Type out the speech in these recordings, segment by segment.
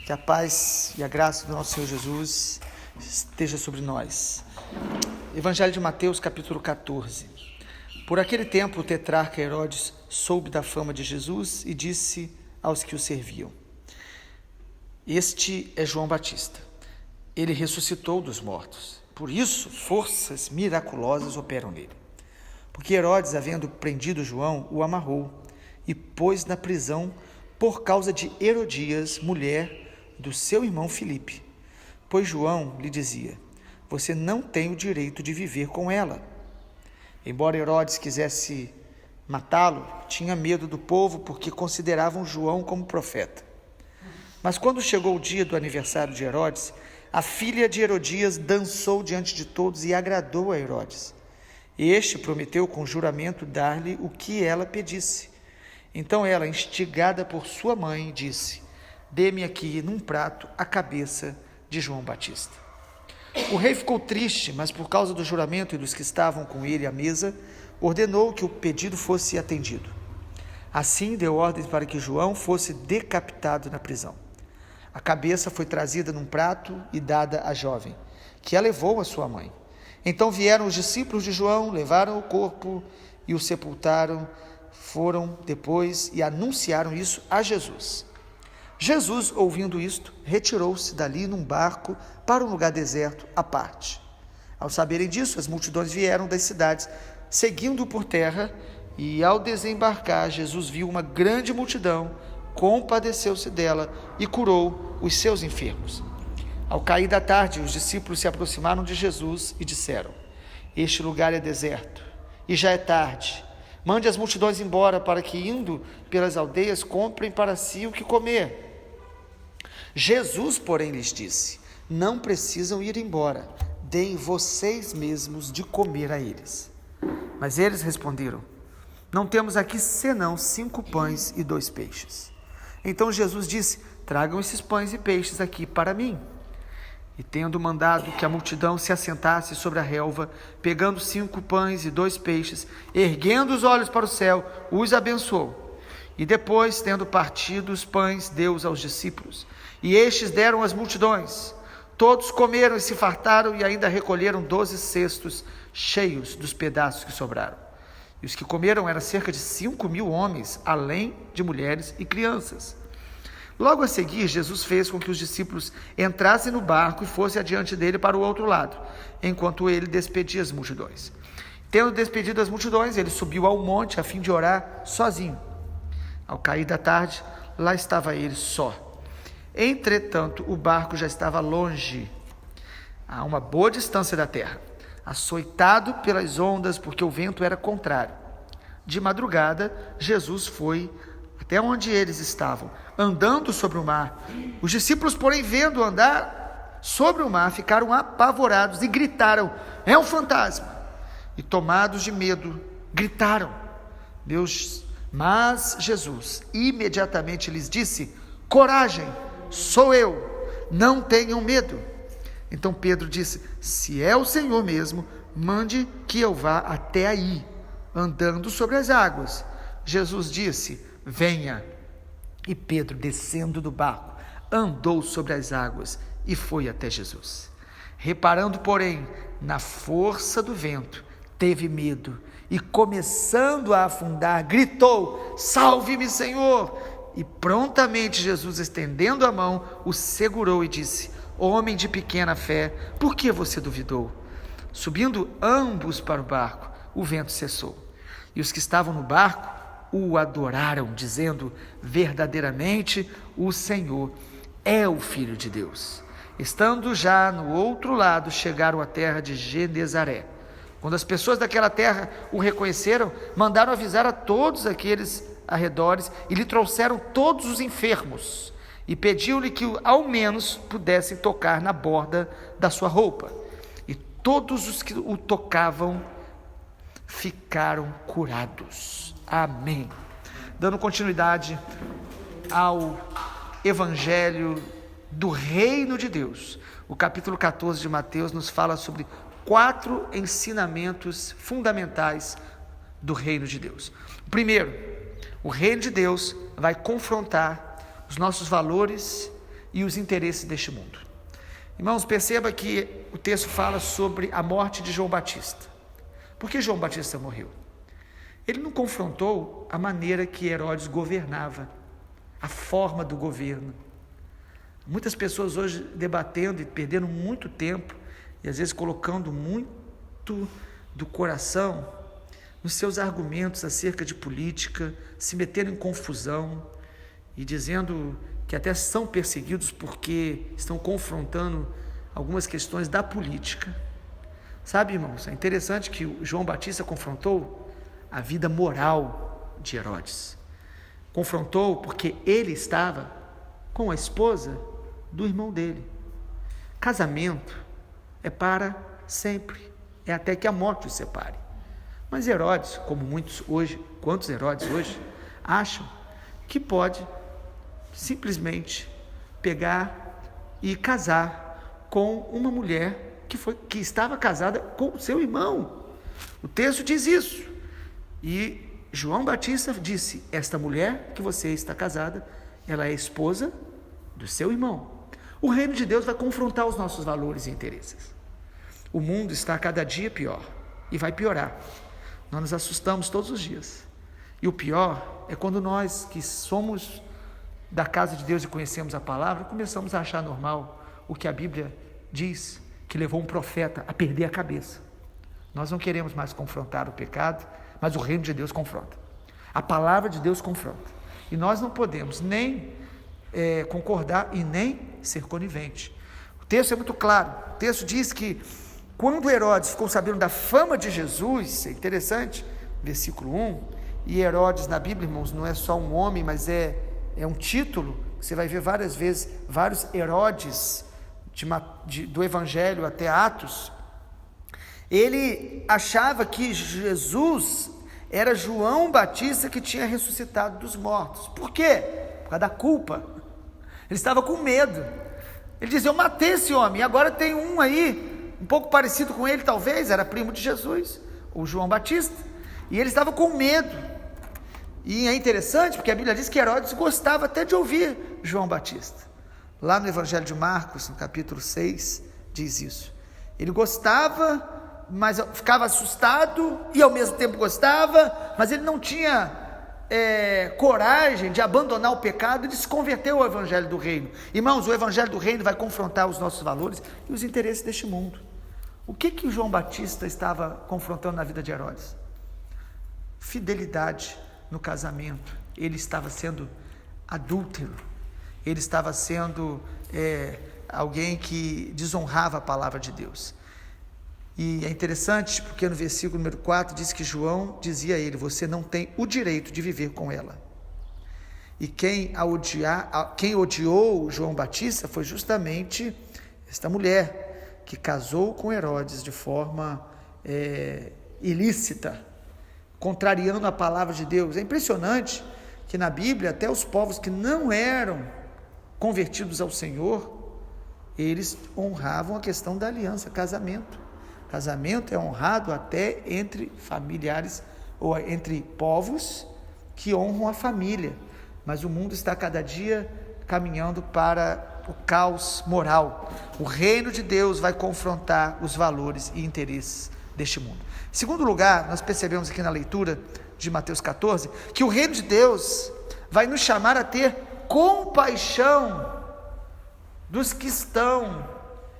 Que a paz e a graça do nosso Senhor Jesus esteja sobre nós. Evangelho de Mateus, capítulo 14. Por aquele tempo, o tetrarca Herodes soube da fama de Jesus e disse aos que o serviam: Este é João Batista. Ele ressuscitou dos mortos. Por isso, forças miraculosas operam nele. Porque Herodes, havendo prendido João, o amarrou e pôs na prisão por causa de Herodias, mulher do seu irmão Filipe. Pois João lhe dizia: Você não tem o direito de viver com ela. Embora Herodes quisesse matá-lo, tinha medo do povo, porque consideravam João como profeta. Mas quando chegou o dia do aniversário de Herodes, a filha de Herodias dançou diante de todos e agradou a Herodes. Este prometeu com juramento dar-lhe o que ela pedisse. Então ela, instigada por sua mãe, disse: Dê-me aqui num prato a cabeça de João Batista. O rei ficou triste, mas por causa do juramento e dos que estavam com ele à mesa, ordenou que o pedido fosse atendido. Assim deu ordens para que João fosse decapitado na prisão. A cabeça foi trazida num prato e dada à jovem, que a levou à sua mãe. Então vieram os discípulos de João, levaram o corpo e o sepultaram. Foram depois e anunciaram isso a Jesus. Jesus, ouvindo isto, retirou-se dali num barco para um lugar deserto à parte. Ao saberem disso, as multidões vieram das cidades, seguindo-o por terra, e ao desembarcar, Jesus viu uma grande multidão, compadeceu-se dela e curou os seus enfermos. Ao cair da tarde, os discípulos se aproximaram de Jesus e disseram: Este lugar é deserto, e já é tarde. Mande as multidões embora, para que, indo pelas aldeias, comprem para si o que comer. Jesus, porém, lhes disse: Não precisam ir embora, deem vocês mesmos de comer a eles. Mas eles responderam: Não temos aqui senão 5 pães e 2 peixes. Então Jesus disse: Tragam esses pães e peixes aqui para mim. E tendo mandado que a multidão se assentasse sobre a relva, pegando 5 pães e 2 peixes, erguendo os olhos para o céu, os abençoou. E depois, tendo partido os pães, deu-os aos discípulos. E estes deram às multidões. Todos comeram e se fartaram, e ainda recolheram 12 cestos cheios dos pedaços que sobraram. E os que comeram eram cerca de 5.000 homens, além de mulheres e crianças. Logo a seguir, Jesus fez com que os discípulos entrassem no barco e fossem adiante dele para o outro lado, enquanto ele despedia as multidões. Tendo despedido as multidões, ele subiu ao monte a fim de orar sozinho. Ao cair da tarde, lá estava ele só. Entretanto, o barco já estava longe, a uma boa distância da terra, açoitado pelas ondas, porque o vento era contrário. De madrugada, Jesus foi até onde eles estavam, andando sobre o mar. Os discípulos, porém, vendo andar sobre o mar, ficaram apavorados e gritaram: É um fantasma! E tomados de medo, gritaram. Mas Jesus imediatamente lhes disse: Coragem, sou eu, não tenham medo. Então Pedro disse: Se é o Senhor mesmo, mande que eu vá até aí, andando sobre as águas. Jesus disse: Venha. E Pedro, descendo do barco, andou sobre as águas e foi até Jesus. Reparando, porém, na força do vento, teve medo e, começando a afundar, gritou: Salve-me, Senhor! E prontamente Jesus, estendendo a mão, o segurou e disse: Homem de pequena fé, por que você duvidou? Subindo ambos para o barco, o vento cessou. E os que estavam no barco o adoraram, dizendo: Verdadeiramente o Senhor é o Filho de Deus. Estando já no outro lado, chegaram à terra de Genezaré. Quando as pessoas daquela terra o reconheceram, mandaram avisar a todos aqueles arredores e lhe trouxeram todos os enfermos e pediu-lhe que ao menos pudessem tocar na borda da sua roupa. E todos os que o tocavam ficaram curados. Amém. Dando continuidade ao Evangelho do Reino de Deus, o capítulo 14 de Mateus nos fala sobre 4 ensinamentos fundamentais do Reino de Deus. Primeiro, o Reino de Deus vai confrontar os nossos valores e os interesses deste mundo. Irmãos, perceba que o texto fala sobre a morte de João Batista. Por que João Batista morreu? Ele não confrontou a maneira que Herodes governava, a forma do governo. Muitas pessoas hoje debatendo e perdendo muito tempo, e às vezes colocando muito do coração nos seus argumentos acerca de política, se metendo em confusão e dizendo que até são perseguidos porque estão confrontando algumas questões da política. Sabe, irmãos, é interessante que o João Batista confrontou a vida moral de Herodes. Confrontou porque ele estava com a esposa do irmão dele. Casamento é para sempre, é até que a morte os separe. Mas Herodes, como muitos hoje, quantos Herodes hoje, acham que pode simplesmente pegar e casar com uma mulher que estava casada com o seu irmão. O texto diz isso. E João Batista disse: esta mulher que você está casada, ela é esposa do seu irmão. O reino de Deus vai confrontar os nossos valores e interesses. O mundo está cada dia pior e vai piorar. Nós nos assustamos todos os dias. E o pior é quando nós, que somos da casa de Deus e conhecemos a palavra, começamos a achar normal o que a Bíblia diz, que levou um profeta a perder a cabeça. Nós não queremos mais confrontar o pecado, mas o reino de Deus confronta. A palavra de Deus confronta. E nós não podemos nem concordar e nem ser conivente. O texto é muito claro. O texto diz que quando Herodes ficou sabendo da fama de Jesus, é interessante, versículo 1, e Herodes na Bíblia, irmãos, não é só um homem, mas é um título. Você vai ver várias vezes, vários Herodes do Evangelho até Atos. Ele achava que Jesus era João Batista que tinha ressuscitado dos mortos. Por quê? Por causa da culpa. Ele estava com medo. Ele dizia: eu matei esse homem, e agora tem um aí, um pouco parecido com ele, talvez, era primo de Jesus, o João Batista, e ele estava com medo. E é interessante, porque a Bíblia diz que Herodes gostava até de ouvir João Batista. Lá no Evangelho de Marcos, no capítulo 6, diz isso. Ele gostava, mas ficava assustado, e ao mesmo tempo gostava, mas ele não tinha coragem de abandonar o pecado e de se converter ao Evangelho do Reino. Irmãos, o Evangelho do Reino vai confrontar os nossos valores e os interesses deste mundo. O que João Batista estava confrontando na vida de Herodes? Fidelidade no casamento. Ele estava sendo adúltero, ele estava sendo alguém que desonrava a palavra de Deus. E é interessante porque no versículo número 4 diz que João dizia a ele: você não tem o direito de viver com ela. E quem odiou João Batista foi justamente esta mulher que casou com Herodes de forma ilícita, contrariando a palavra de Deus. É impressionante que na Bíblia até os povos que não eram convertidos ao Senhor, eles honravam a questão da aliança, casamento. Casamento é honrado até entre familiares ou entre povos que honram a família, mas o mundo está cada dia caminhando para o caos moral. O reino de Deus vai confrontar os valores e interesses deste mundo. Em segundo lugar, nós percebemos aqui na leitura de Mateus 14, que o reino de Deus vai nos chamar a ter compaixão dos que estão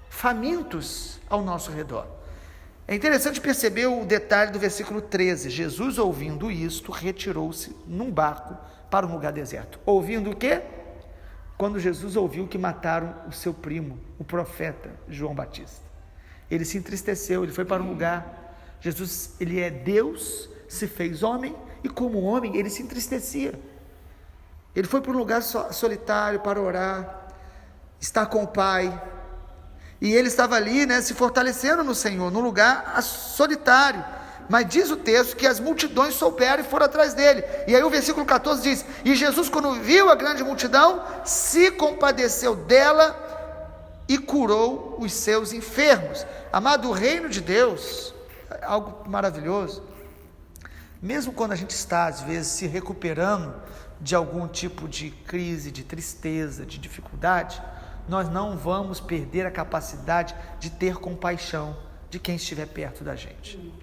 famintos ao nosso redor. É interessante perceber o detalhe do versículo 13. Jesus, ouvindo isto, retirou-se num barco para um lugar deserto. Ouvindo o quê? Quando Jesus ouviu que mataram o seu primo, o profeta João Batista. Ele se entristeceu, ele foi para um lugar. Jesus, ele é Deus, se fez homem, e como homem, ele se entristecia. Ele foi para um lugar solitário para orar, estar com o Pai. E ele estava ali, se fortalecendo no Senhor, num lugar solitário. Mas diz o texto que as multidões souberam e foram atrás dele. E aí o versículo 14 diz: e Jesus, quando viu a grande multidão, se compadeceu dela e curou os seus enfermos. Amado, o reino de Deus é algo maravilhoso. Mesmo quando a gente está, às vezes, se recuperando de algum tipo de crise, de tristeza, de dificuldade, nós não vamos perder a capacidade de ter compaixão de quem estiver perto da gente.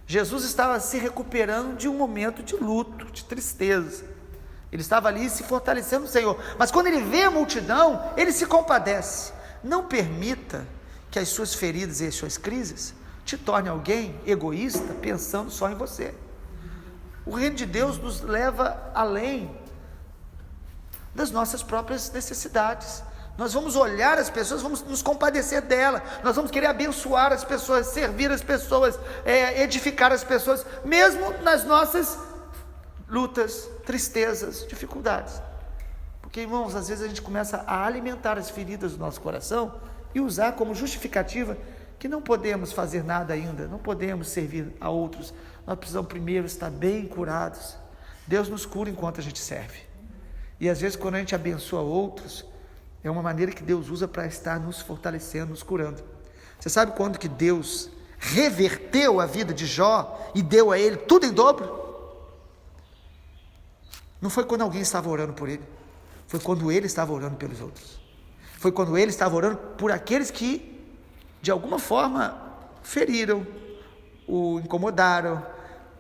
Jesus estava se recuperando de um momento de luto, de tristeza. Ele estava ali se fortalecendo no Senhor. Mas quando ele vê a multidão, ele se compadece. Não permita que as suas feridas e as suas crises te tornem alguém egoísta, pensando só em você. O reino de Deus nos leva além das nossas próprias necessidades. Nós vamos olhar as pessoas, vamos nos compadecer dela, nós vamos querer abençoar as pessoas, servir as pessoas, edificar as pessoas, mesmo nas nossas lutas, tristezas, dificuldades. Porque, irmãos, às vezes a gente começa a alimentar as feridas do nosso coração e usar como justificativa que não podemos fazer nada ainda, não podemos servir a outros, nós precisamos primeiro estar bem curados. Deus nos cura enquanto a gente serve. E às vezes quando a gente abençoa outros, é uma maneira que Deus usa para estar nos fortalecendo, nos curando. Você sabe quando que Deus reverteu a vida de Jó e deu a ele tudo em dobro? Não foi quando alguém estava orando por ele, foi quando ele estava orando pelos outros. Foi quando ele estava orando por aqueles que, de alguma forma, feriram, o incomodaram,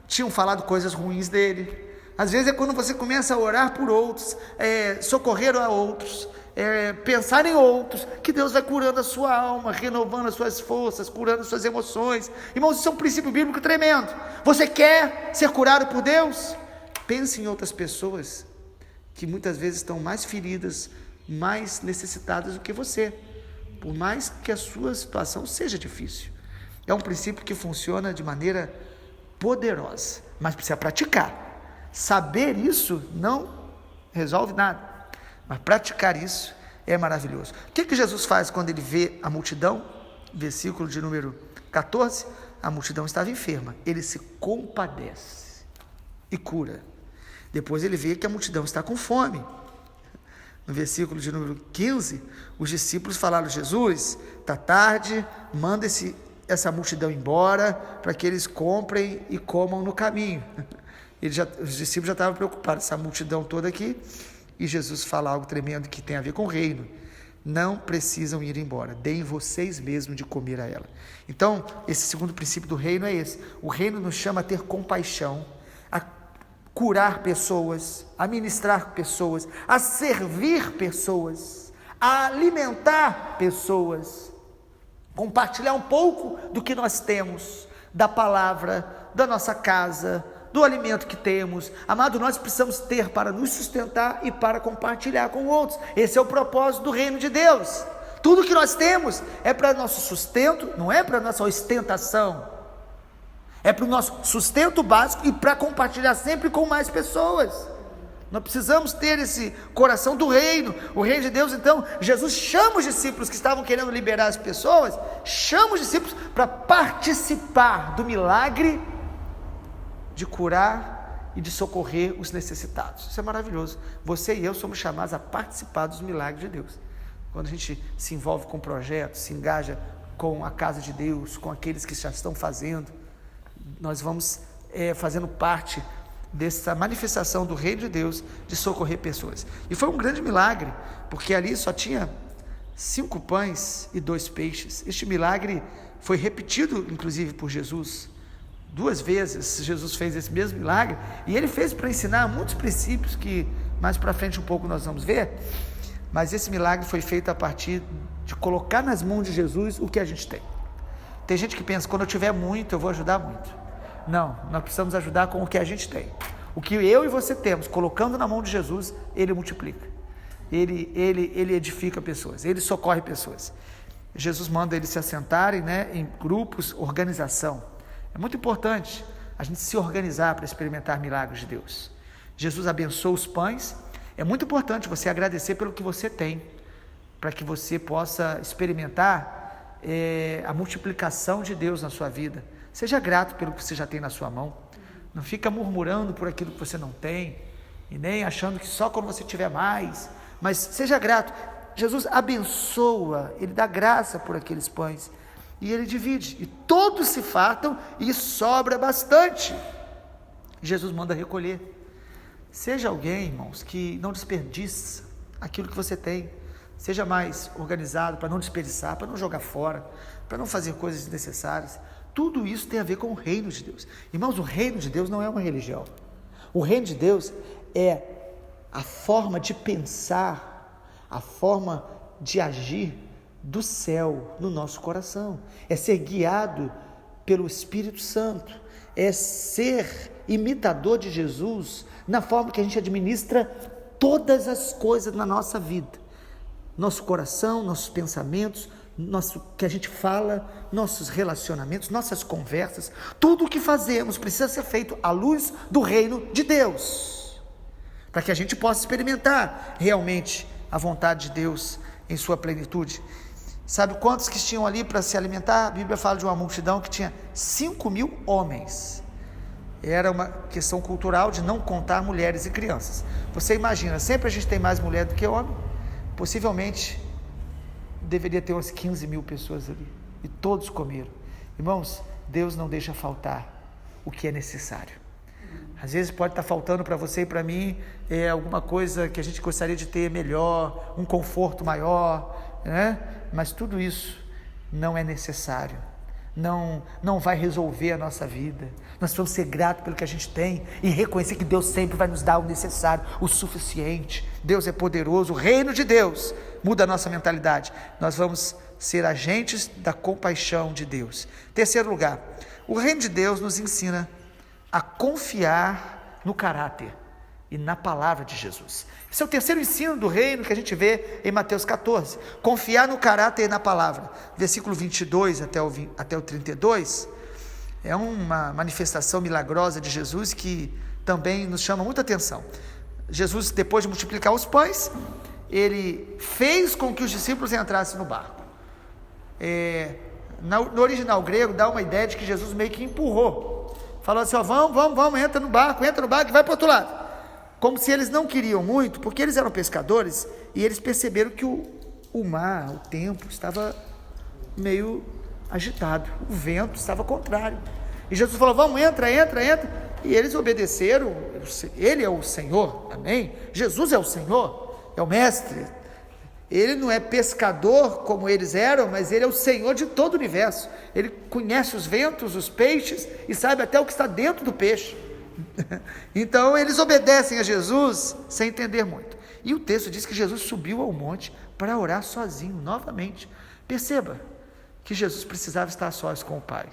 tinham falado coisas ruins dele. Às vezes é quando você começa a orar por outros, socorrer a outros, pensar em outros, que Deus vai curando a sua alma, renovando as suas forças, curando as suas emoções. Irmãos, isso é um princípio bíblico tremendo. Você quer ser curado por Deus? Pense em outras pessoas que muitas vezes estão mais feridas, mais necessitadas do que você, por mais que a sua situação seja difícil. É um princípio que funciona de maneira poderosa, mas precisa praticar. Saber isso não resolve nada, mas praticar isso é maravilhoso. O que Jesus faz quando ele vê a multidão? Versículo de número 14, a multidão estava enferma, ele se compadece e cura. Depois ele vê que a multidão está com fome. No versículo de número 15, os discípulos falaram: Jesus, está tarde, manda essa multidão embora, para que eles comprem e comam no caminho. Os discípulos já estavam preocupados, essa multidão toda aqui, e Jesus fala algo tremendo que tem a ver com o reino. Não precisam ir embora, deem vocês mesmos de comer a ela. Então, esse segundo princípio do reino é esse. O reino nos chama a ter compaixão, a curar pessoas, a ministrar pessoas, a servir pessoas, a alimentar pessoas, compartilhar um pouco do que nós temos, da palavra, da nossa casa, do alimento que temos. Amado, nós precisamos ter para nos sustentar e para compartilhar com outros. Esse é o propósito do reino de Deus. Tudo que nós temos é para nosso sustento, não é para nossa ostentação, é para o nosso sustento básico e para compartilhar sempre com mais pessoas. Nós precisamos ter esse coração do reino, o reino de Deus. Então, Jesus chama os discípulos que estavam querendo liberar as pessoas, chama os discípulos para participar do milagre de curar e de socorrer os necessitados. Isso é maravilhoso. Você e eu somos chamados a participar dos milagres de Deus. Quando a gente se envolve com projetos, se engaja com a casa de Deus, com aqueles que já estão fazendo, nós vamos fazendo parte dessa manifestação do reino de Deus de socorrer pessoas. E foi um grande milagre, porque ali só tinha 5 pães e 2 peixes. Este milagre foi repetido, inclusive, por Jesus. 2 vezes Jesus fez esse mesmo milagre, e ele fez para ensinar muitos princípios que mais para frente um pouco nós vamos ver, mas esse milagre foi feito a partir de colocar nas mãos de Jesus o que a gente tem. Tem gente que pensa, quando eu tiver muito, eu vou ajudar muito. Não, nós precisamos ajudar com o que a gente tem. O que eu e você temos, colocando na mão de Jesus, ele multiplica. Ele edifica pessoas, ele socorre pessoas. Jesus manda eles se assentarem, em grupos, organização. É muito importante a gente se organizar para experimentar milagres de Deus. Jesus abençoa os pães. É muito importante você agradecer pelo que você tem, para que você possa experimentar a multiplicação de Deus na sua vida. Seja grato pelo que você já tem na sua mão. Não fica murmurando por aquilo que você não tem, e nem achando que só quando você tiver mais, mas seja grato. Jesus abençoa, ele dá graça por aqueles pães, e ele divide, e todos se fartam, e sobra bastante. Jesus manda recolher. Seja alguém, irmãos, que não desperdiça aquilo que você tem. seja mais organizado, para não desperdiçar, para não jogar fora, para não fazer coisas desnecessárias. Tudo isso tem a ver com o reino de Deus. Irmãos, o reino de Deus não é uma religião. O reino de Deus é a forma de pensar, a forma de agir do céu no nosso coração. É ser guiado pelo Espírito Santo. É ser imitador de Jesus na forma que a gente administra todas as coisas na nossa vida. Nosso coração, nossos pensamentos, que a gente fala, nossos relacionamentos, nossas conversas, tudo o que fazemos precisa ser feito à luz do reino de Deus, para que a gente possa experimentar realmente a vontade de Deus em sua plenitude. Sabe quantos que tinham ali para se alimentar? A Bíblia fala de uma multidão que tinha 5.000 homens. Era uma questão cultural de não contar mulheres e crianças. Você imagina, sempre a gente tem mais mulher do que homem, possivelmente deveria ter umas 15.000 pessoas ali, e todos comeram. Irmãos, Deus não deixa faltar o que é necessário. Às vezes pode estar faltando para você e para mim alguma coisa que a gente gostaria de ter melhor, um conforto maior, né? Mas tudo isso não é necessário, não vai resolver a nossa vida. Nós precisamos ser gratos pelo que a gente tem e reconhecer que Deus sempre vai nos dar o necessário, o suficiente. Deus é poderoso, o reino de Deus muda a nossa mentalidade. Nós vamos ser agentes da compaixão de Deus. Terceiro lugar, o reino de Deus nos ensina a confiar no caráter e na palavra de Jesus. Esse é o terceiro ensino do reino que a gente vê em Mateus 14, confiar no caráter e na palavra. Versículo 22 até o 32, é uma manifestação milagrosa de Jesus que também nos chama muita atenção. Jesus, depois de multiplicar os pães, ele fez com que os discípulos entrassem no barco. No original grego dá uma ideia de que Jesus meio que empurrou, falou assim, vamos, entra no barco e vai para o outro lado. Como se eles não queriam muito, porque eles eram pescadores, e eles perceberam que o mar, o tempo, estava meio agitado, o vento estava contrário, e Jesus falou, vamos, entra, e eles obedeceram. Ele é o Senhor, amém? Jesus é o Senhor, é o Mestre. Ele não é pescador como eles eram, mas ele é o Senhor de todo o universo. Ele conhece os ventos, os peixes, e sabe até o que está dentro do peixe. Então eles obedecem a Jesus sem entender muito. E o texto diz que Jesus subiu ao monte para orar sozinho, novamente. Perceba que Jesus precisava estar sós com o Pai.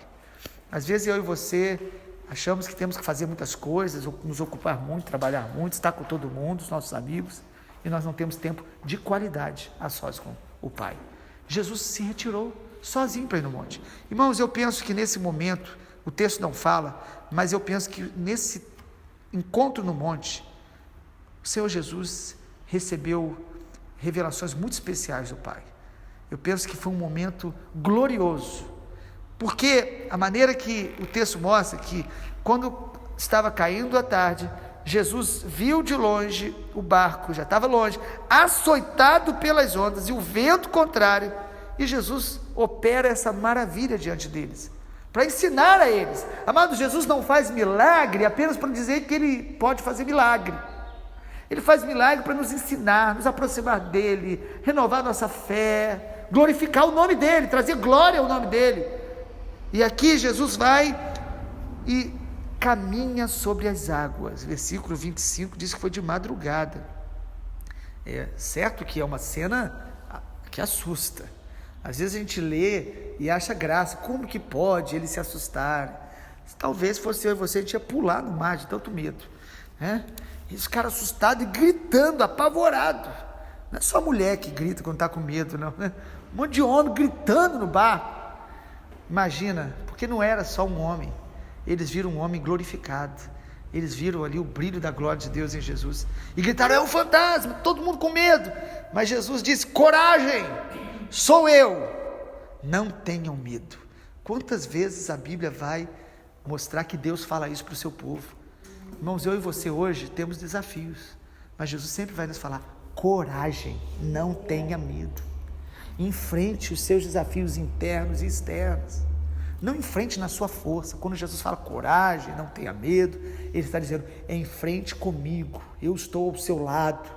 Às vezes eu e você achamos que temos que fazer muitas coisas, nos ocupar muito, trabalhar muito, estar com todo mundo, os nossos amigos, e nós não temos tempo de qualidade a sós com o Pai. Jesus se retirou sozinho para ir no monte. Irmãos, eu penso que nesse momento, o texto não fala, mas eu penso que nesse encontro no monte, o Senhor Jesus recebeu revelações muito especiais do Pai. Eu penso que foi um momento glorioso, porque a maneira que o texto mostra, que quando estava caindo a tarde, Jesus viu de longe o barco, já estava longe, açoitado pelas ondas e o vento contrário, e Jesus opera essa maravilha diante deles, para ensinar a eles. Amado, Jesus não faz milagre apenas para dizer que ele pode fazer milagre. Ele faz milagre para nos ensinar, nos aproximar dele, renovar nossa fé, glorificar o nome dele, trazer glória ao nome dele. E aqui Jesus vai e caminha sobre as águas. Versículo 25 diz que foi de madrugada. É certo que é uma cena que assusta. Às vezes a gente lê e acha graça, como que pode eles se assustarem? Talvez fosse eu e você, a gente ia pular no mar de tanto medo, né? E os caras assustados e gritando, apavorado. Não é só mulher que grita quando está com medo, não, né? Um monte de homem gritando no barco. Imagina, porque não era só um homem, eles viram um homem glorificado, eles viram ali o brilho da glória de Deus em Jesus, e gritaram, é um fantasma, todo mundo com medo, mas Jesus disse, coragem, sou eu, não tenham medo. Quantas vezes a Bíblia vai mostrar que Deus fala isso para o seu povo? Irmãos, eu e você hoje temos desafios, mas Jesus sempre vai nos falar, coragem, não tenha medo. Enfrente os seus desafios internos e externos. Não enfrente na sua força. Quando Jesus fala coragem, não tenha medo, ele está dizendo, enfrente comigo, eu estou ao seu lado.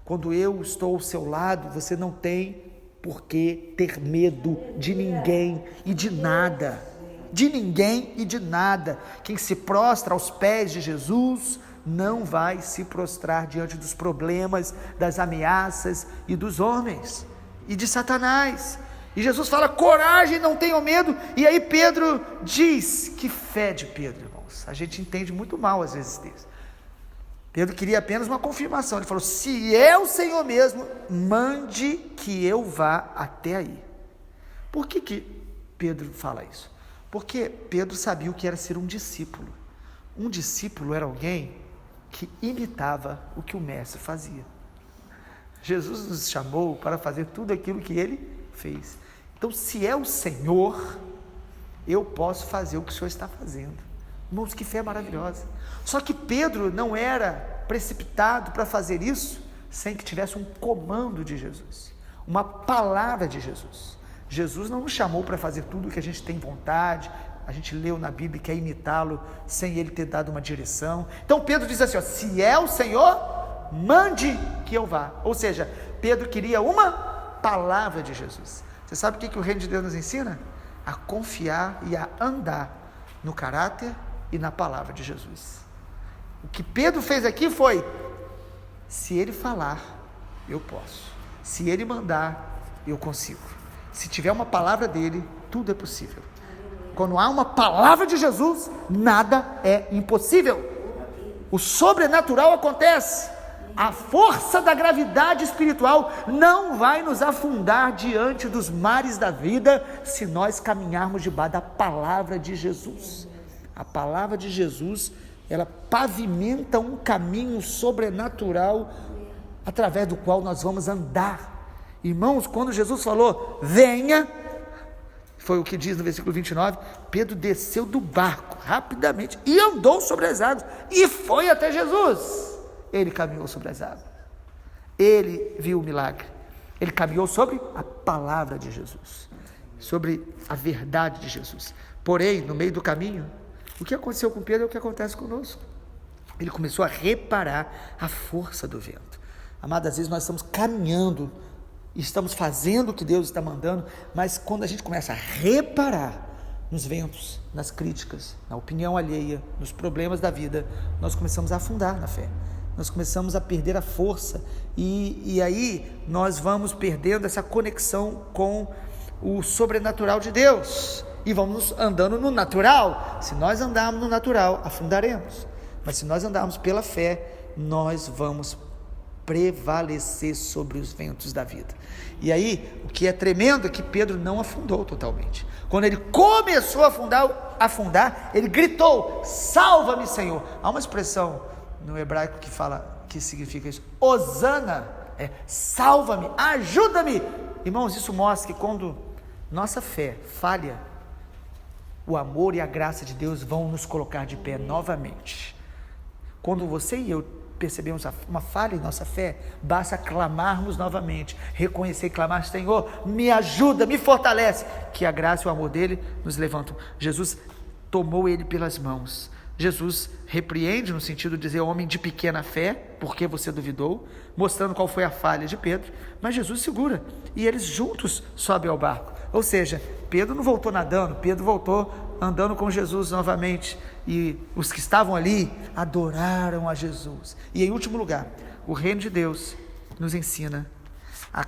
Quando eu estou ao seu lado, você não tem por que ter medo de ninguém e de nada. De ninguém e de nada. Quem se prostra aos pés de Jesus não vai se prostrar diante dos problemas, das ameaças e dos homens e de Satanás. E Jesus fala: coragem, não tenham medo. E aí Pedro diz: que fé de Pedro, irmãos. A gente entende muito mal às vezes isso. Pedro queria apenas uma confirmação. Ele falou: se é o Senhor mesmo, mande que eu vá até aí. Por que Pedro fala isso? Porque Pedro sabia o que era ser um discípulo. Um discípulo era alguém que imitava o que o mestre fazia. Jesus nos chamou para fazer tudo aquilo que ele fez. Então, se é o Senhor, eu posso fazer o que o Senhor está fazendo. Irmãos, que fé maravilhosa. Só que Pedro não era precipitado para fazer isso sem que tivesse um comando de Jesus, uma palavra de Jesus. Jesus não nos chamou para fazer tudo o que a gente tem vontade. A gente leu na Bíblia e quer imitá-lo sem ele ter dado uma direção. Então Pedro diz assim: ó, se é o Senhor, mande que eu vá. Ou seja, Pedro queria uma palavra de Jesus. Você sabe o que o reino de Deus nos ensina? A confiar e a andar no caráter e na palavra de Jesus. O que Pedro fez aqui foi: se ele falar, eu posso. Se ele mandar, eu consigo. Se tiver uma palavra dele, tudo é possível. Quando há uma palavra de Jesus, nada é impossível. O sobrenatural acontece. A força da gravidade espiritual não vai nos afundar diante dos mares da vida se nós caminharmos debaixo da palavra de Jesus. A palavra de Jesus, ela pavimenta um caminho sobrenatural através do qual nós vamos andar. Irmãos, quando Jesus falou: venha, foi o que diz no versículo 29, Pedro desceu do barco rapidamente e andou sobre as águas e foi até Jesus. Ele caminhou sobre as águas, ele viu o milagre, ele caminhou sobre a palavra de Jesus, sobre a verdade de Jesus. Porém, no meio do caminho, o que aconteceu com Pedro é o que acontece conosco. Ele começou a reparar a força do vento. Amados, às vezes nós estamos caminhando, estamos fazendo o que Deus está mandando, mas quando a gente começa a reparar nos ventos, nas críticas, na opinião alheia, nos problemas da vida, nós começamos a afundar na fé, nós começamos a perder a força, e aí nós vamos perdendo essa conexão com o sobrenatural de Deus, e vamos andando no natural. Se nós andarmos no natural, afundaremos, mas se nós andarmos pela fé, nós vamos prevalecer sobre os ventos da vida. E aí, o que é tremendo é que Pedro não afundou totalmente. Quando ele começou a afundar, ele gritou: salva-me, Senhor. Há uma expressão no hebraico que significa isso: Hosana, salva-me, ajuda-me. Irmãos, isso mostra que quando nossa fé falha, o amor e a graça de Deus vão nos colocar de pé novamente. Quando você e eu percebemos uma falha em nossa fé, basta clamarmos novamente, reconhecer e clamar: Senhor, me ajuda, me fortalece, que a graça e o amor dele nos levantam. Jesus tomou ele pelas mãos. Jesus repreende no sentido de dizer: homem de pequena fé, porque você duvidou, mostrando qual foi a falha de Pedro, mas Jesus segura, e eles juntos sobem ao barco. Ou seja, Pedro não voltou nadando, Pedro voltou andando com Jesus novamente, e os que estavam ali adoraram a Jesus. E em último lugar, o reino de Deus nos ensina a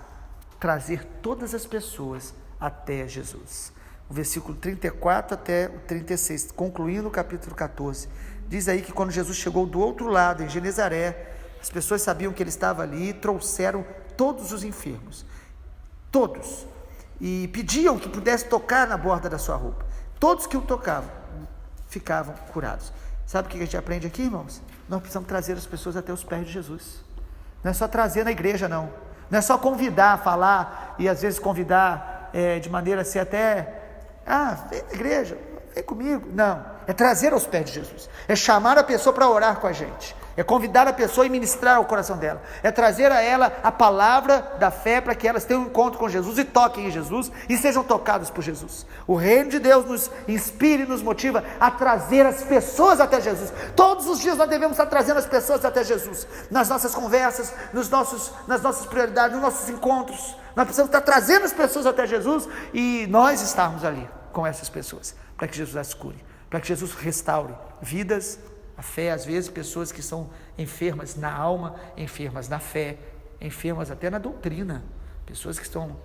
trazer todas as pessoas até Jesus. O versículo 34 até o 36, concluindo o capítulo 14, diz aí que quando Jesus chegou do outro lado, em Genezaré, as pessoas sabiam que ele estava ali e trouxeram todos os enfermos, todos, e pediam que pudesse tocar na borda da sua roupa. Todos que o tocavam ficavam curados. Sabe o que a gente aprende aqui, irmãos? Nós precisamos trazer as pessoas até os pés de Jesus. Não é só trazer na igreja, não é só convidar, falar, e às vezes convidar de maneira assim até: vem na igreja, vem comigo. Não, é trazer aos pés de Jesus, é chamar a pessoa para orar com a gente, é convidar a pessoa e ministrar ao coração dela, é trazer a ela a palavra da fé para que elas tenham um encontro com Jesus e toquem em Jesus e sejam tocadas por Jesus. O reino de Deus nos inspira e nos motiva a trazer as pessoas até Jesus. Todos os dias nós devemos estar trazendo as pessoas até Jesus, nas nossas conversas, nas nossas prioridades, nos nossos encontros. Nós precisamos estar trazendo as pessoas até Jesus e nós estarmos ali com essas pessoas, para que Jesus as cure, para que Jesus restaure vidas, a fé. Às vezes pessoas que são enfermas na alma, enfermas na fé, enfermas até na doutrina, pessoas que estão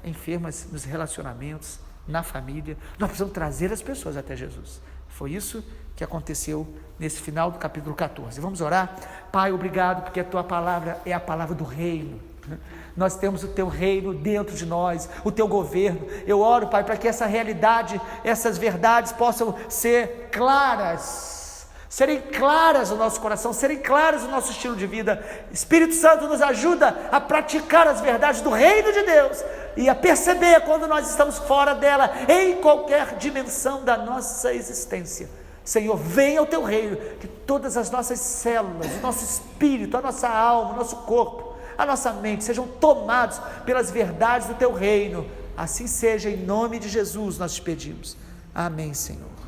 enfermas nos relacionamentos, na família. Nós precisamos trazer as pessoas até Jesus. Foi isso que aconteceu nesse final do capítulo 14. Vamos orar? Pai, obrigado, porque a tua palavra é a palavra do reino. Nós temos o teu reino dentro de nós, o teu governo. Eu oro, Pai, para que essa realidade, essas verdades possam ser claras, serem claras no nosso coração, serem claras no nosso estilo de vida. Espírito Santo, nos ajuda a praticar as verdades do reino de Deus e a perceber quando nós estamos fora dela, em qualquer dimensão da nossa existência. Senhor, venha o teu reino, que todas as nossas células, o nosso espírito, a nossa alma, o nosso corpo, a nossa mente sejam tomados pelas verdades do teu reino. Assim seja, em nome de Jesus nós te pedimos. Amém, Senhor.